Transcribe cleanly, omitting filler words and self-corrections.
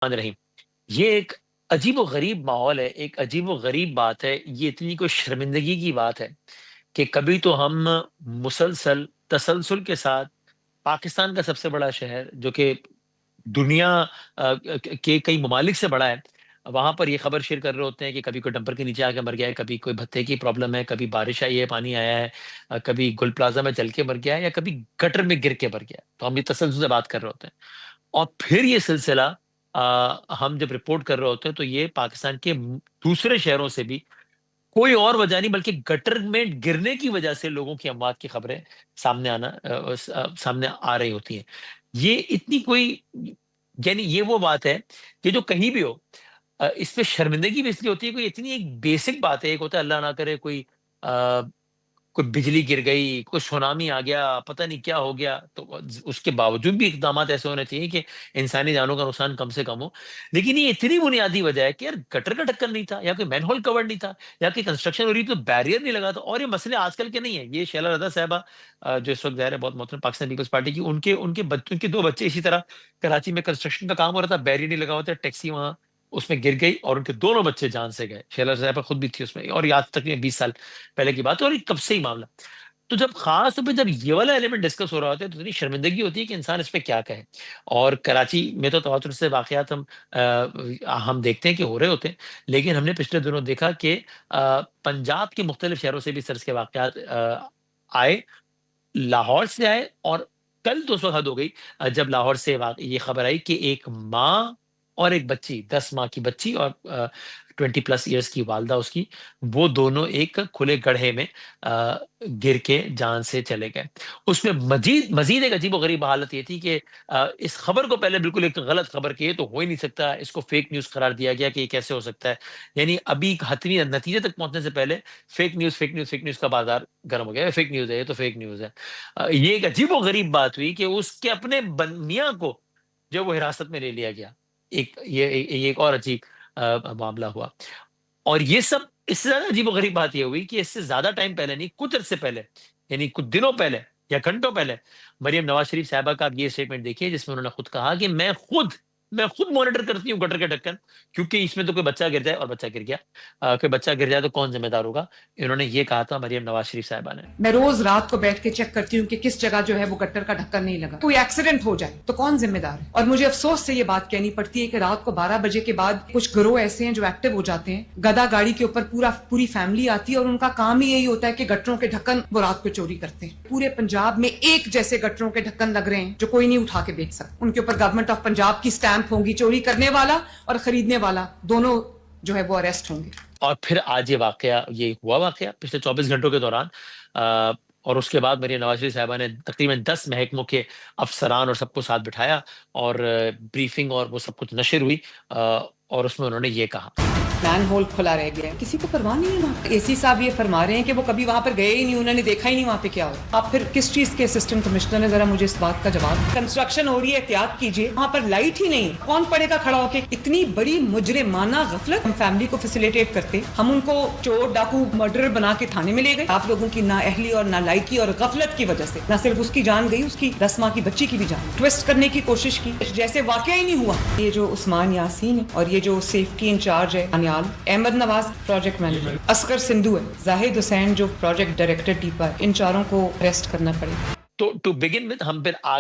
الرحمن الرحیم۔ یہ ایک عجیب و غریب ماحول ہے، ایک عجیب و غریب بات ہے، یہ اتنی کوئی شرمندگی کی بات ہے کہ کبھی تو ہم مسلسل تسلسل کے ساتھ پاکستان کا سب سے بڑا شہر جو کہ دنیا کے کئی ممالک سے بڑا ہے، وہاں پر یہ خبر شیئر کر رہے ہوتے ہیں کہ کبھی کوئی ڈمپر کے نیچے آ کے مر گیا ہے، کبھی کوئی بھتے کی پرابلم ہے، کبھی بارش آئی ہے پانی آیا ہے، کبھی گل پلازا میں جل کے مر گیا ہے، یا کبھی گٹر میں گر کے مر گیا ہے۔ تو ہم یہ تسلسل سے بات کر رہے ہوتے ہیں، اور پھر یہ سلسلہ ہم جب رپورٹ کر رہے ہوتے ہیں تو یہ پاکستان کے دوسرے شہروں سے بھی کوئی اور وجہ نہیں بلکہ گٹر میں گرنے کی وجہ سے لوگوں کی اموات کی خبریں سامنے آ رہی ہوتی ہیں۔ یہ اتنی کوئی، یعنی یہ وہ بات ہے کہ جو کہیں بھی ہو، اس پہ شرمندگی بھی اس لیے ہوتی ہے، کوئی اتنی ایک بیسک بات ہے۔ ایک ہوتا ہے اللہ نہ کرے کوئی بجلی گر گئی، کوئی سونامی آ گیا، پتہ نہیں کیا ہو گیا، تو اس کے باوجود بھی اقدامات ایسے ہونے چاہیے کہ انسانی جانوں کا نقصان کم سے کم ہو۔ لیکن یہ اتنی بنیادی وجہ ہے کہ یار گٹر کا ڈھکن نہیں تھا، یا کوئی مین ہول کور نہیں تھا، یا کوئی کنسٹرکشن ہو رہی تو بیریئر نہیں لگا تھا۔ اور یہ مسئلے آج کل کے نہیں ہیں، یہ شیلا رضا صاحبہ جو اس وقت ظاہر ہے بہت محترم پاکستان پیپلز پارٹی کی، ان کے دو بچے اسی طرح کراچی میں کنسٹرکشن کا کام ہو رہا تھا، بیریئر نہیں لگا ہوتا، ٹیکسی وہاں اس میں گر گئی اور ان کے دونوں بچے جان سے گئے۔ شیلا رضا صاحبہ خود بھی تھی اس میں، اور یاد تک 20 سال پہلے کی بات ہے، اور یہ کب سے ہی معاملہ۔ تو جب خاص طور پہ جب یہ والا ایلیمنٹ ڈسکس ہو رہا ہوتا ہے تو اتنی شرمندگی ہوتی ہے کہ انسان اس پہ کیا کہے۔ اور کراچی میں تو تواتر سے واقعات ہم دیکھتے ہیں کہ ہو رہے ہوتے ہیں، لیکن ہم نے پچھلے دنوں دیکھا کہ پنجاب کے مختلف شہروں سے بھی سرس کے واقعات آئے، لاہور سے آئے، اور کل تو اس وقت حد ہو گئی جب لاہور سے یہ خبر آئی کہ ایک ماں اور ایک بچی، 10 ماہ کی بچی اور 20+ ایئرس کی والدہ اس کی، وہ دونوں ایک کھلے گڑھے میں گر کے جان سے چلے گئے۔ اس میں مزید ایک عجیب و غریب حالت یہ تھی کہ اس خبر کو پہلے بالکل ایک غلط خبر کہ یہ تو ہو ہی نہیں سکتا، اس کو فیک نیوز قرار دیا گیا کہ یہ کیسے ہو سکتا ہے۔ یعنی ابھی حتمی نتیجے تک پہنچنے سے پہلے فیک نیوز کا بازار گرم ہو گیا، فیک نیوز ہے، یہ تو فیک نیوز ہے۔ یہ ایک عجیب و غریب بات ہوئی کہ اس کے اپنے میاں کو جو وہ حراست میں لے لیا گیا۔ یہ ایک اور عجیب معاملہ ہوا۔ اور یہ سب اس سے زیادہ عجیب و غریب بات یہ ہوئی کہ اس سے زیادہ ٹائم پہلے نہیں، کچھ عرصے پہلے، یعنی کچھ دنوں پہلے یا گھنٹوں پہلے، مریم نواز شریف صاحبہ کا آپ یہ اسٹیٹمنٹ دیکھیے جس میں انہوں نے خود کہا کہ میں خود مانیٹر کرتی ہوں گٹر کے ڈھکن، کیونکہ اس میں تو کوئی بچہ گر جائے، اور بچہ گر گیا، کوئی بچہ گر جائے تو کون ذمہ دار ہوگا۔ انہوں نے یہ کہا تھا مریم نواز شریف صاحبہ نے۔ میں روز رات کو بیٹھ کے چیک کرتی ہوں کہ کس جگہ جو ہے وہ گٹر کا ڈھکن نہیں لگا، کوئی ایکسیڈنٹ ہو جائے تو کون ذمہ دار ہے۔ اور مجھے افسوس سے یہ بات کہنی پڑتی ہے کہ رات کو 12 بجے کے بعد کچھ گروہ ایسے ہیں جو ایکٹیو ہو جاتے ہیں، گدا گاڑی کے اوپر پوری فیملی آتی ہے، اور ان کا کام ہی یہی ہوتا ہے کہ گٹروں کے ڈھکن وہ رات کو چوری کرتے ہیں۔ پورے پنجاب میں ایک جیسے گٹروں کے ڈھکن لگ رہے ہیں جو کوئی نہیں اٹھا کے بیچ سکتا، ان کے اوپر گورنمنٹ آف پنجاب کی سٹیمپ ہوگی، چوری کرنے والا اور خریدنے والا دونوں جو ہے وہ اریسٹ ہوں گے۔ اور پھر آج یہ ہوا واقعہ پچھلے 24 گھنٹوں کے دوران، اور اس کے بعد مریم نواز شریف صاحبہ نے تقریباً 10 محکموں کے افسران اور سب کو ساتھ بٹھایا، اور بریفنگ اور وہ سب کچھ نشر ہوئی، اور اس میں انہوں نے یہ کہا، مین ہول کھلا رہ گیا ہے، کسی کو پرواہ نہیں ہے وہاں۔ اے سی صاحب یہ فرما رہے ہیں کہ وہ کبھی وہاں پر گئے ہی نہیں، انہوں نے دیکھا ہی نہیں وہاں پہ کیا ہو۔ آپ پھر کس چیز کے اسسٹنٹ کمشنر نے، ذرا مجھے اس بات کا جواب۔ کنسٹرکشن ہو رہی ہے، احتیاط کیجیے، وہاں پر لائٹ ہی نہیں، کون پڑے گا کھڑا ہو کے؟ اتنی بڑی مجرمانہ غفلت۔ ہم فیملی کو فیسیلیٹیٹ کرتے، ہم ان کو چور ڈاکو مرڈر بنا کے تھانے میں لے گئے۔ آپ لوگوں کی نااہلی اور نالائکی اور غفلت کی وجہ سے نہ صرف اس کی جان گئی، اس کی 10 ماہ کی بچی کی بھی جان ٹویسٹ کرنے کی کوشش کی، جیسے واقعہ ہی نہیں ہوا۔ یہ جو عثمان یاسین ہے، اور یہ جو سیفٹی انچارج ہے انیال احمد نواز پروجیکٹ مینیجر، اصغر سندھو ہے، زاہد حسین جو پروجیکٹ ڈائریکٹر ڈیپا ہے، ان چاروں کو اریسٹ کرنا پڑے گا۔ تو ٹو بگن وتھ ہم پھر